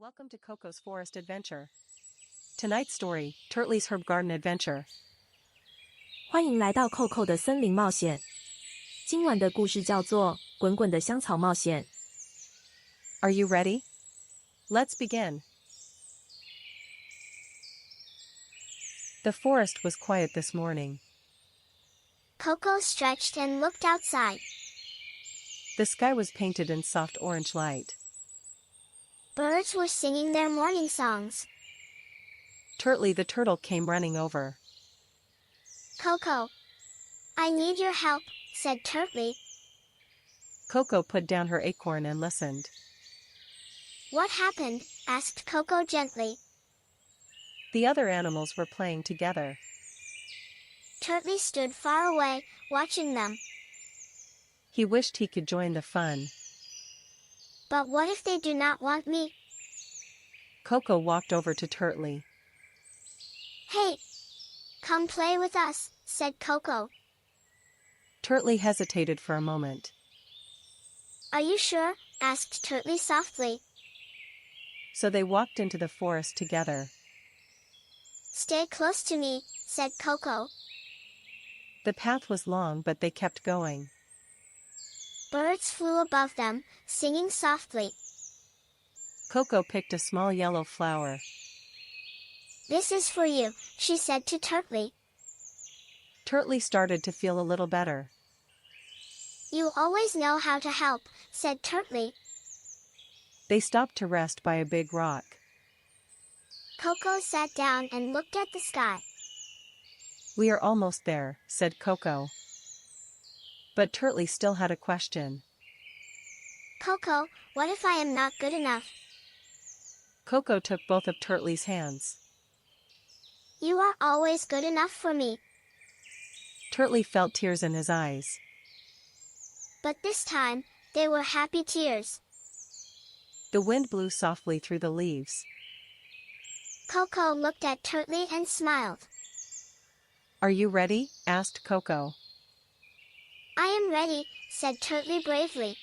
Welcome to Koko's Forest Adventure. Tonight's story, Turtly's Herb Garden Adventure. 欢迎来到 Koko 的森林冒险。今晚的故事叫做《滚滚的香草冒险》。Are you ready? Let's begin. The forest was quiet this morning. Koko stretched and looked outside. The sky was painted in soft orange light. Birds were singing their morning songs. Turtly the turtle came running over. Koko, I need your help, said Turtly. Koko put down her acorn and listened. What happened? Asked Koko gently. The other animals were playing together. Turtly stood far away, watching them. He wished he could join the fun. But what if they do not want me? Koko walked over to Turtly. Hey! Come play with us, said Koko. Turtly hesitated for a moment. Are you sure? Asked Turtly softly. So they walked into the forest together. Stay close to me, said Koko. The path was long but they kept going. Birds flew above them, singing softly. Koko picked a small yellow flower. This is for you, she said to Turtly. Turtly started to feel a little better. You always know how to help, said Turtly. They stopped to rest by a big rock. Koko sat down and looked at the sky. We are almost there, said Koko. But Turtly still had a question. Koko, what if I am not good enough? Koko took both of Turtly's hands. You are always good enough for me. Turtly felt tears in his eyes. But this time, they were happy tears. The wind blew softly through the leaves. Koko looked at Turtly and smiled. Are you ready? Asked Koko. I am ready, said Turtly bravely.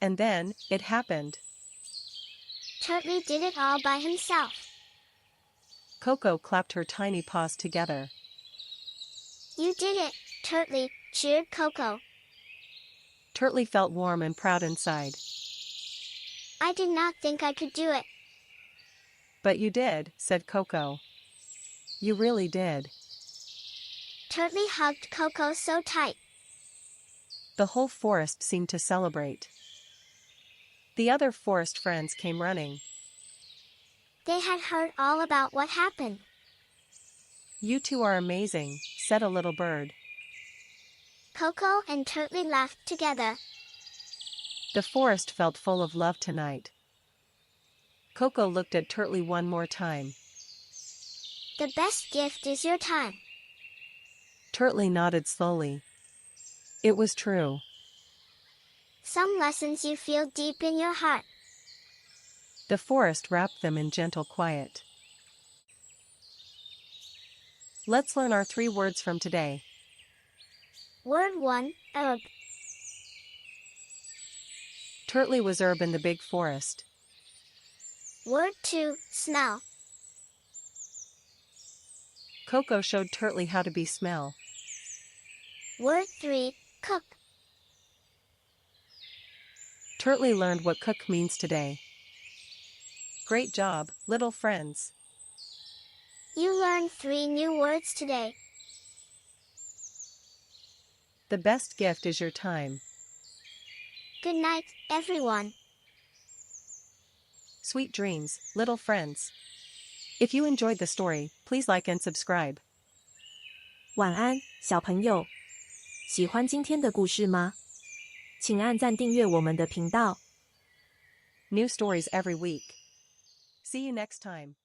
And then, it happened. Turtly did it all by himself. Koko clapped her tiny paws together. You did it, Turtly, cheered Koko. Turtly felt warm and proud inside. I did not think I could do it. But you did, said Koko. You really did. Turtly hugged Koko so tight. The whole forest seemed to celebrate. The other forest friends came running. They had heard all about what happened. You two are amazing, said a little bird. Koko and Turtly laughed together. The forest felt full of love tonight. Koko looked at Turtly one more time. The best gift is your time. Turtly nodded slowly. It was true. Some lessons you feel deep in your heart. The forest wrapped them in gentle quiet. Let's learn our 3 words from today. Word 1, herb. Turtly was herb in the big forest. Word 2, smell. Koko showed Turtly how to be smell. Word 3, cook. Turtly learned what cook means today. Great job, little friends. You learned 3 new words today. The best gift is your time. Good night, everyone. Sweet dreams, little friends. If you enjoyed the story, please like and subscribe. 晚安，小朋友。喜欢今天的故事吗？请按赞订阅我们的频道。 New stories every week. See you next time.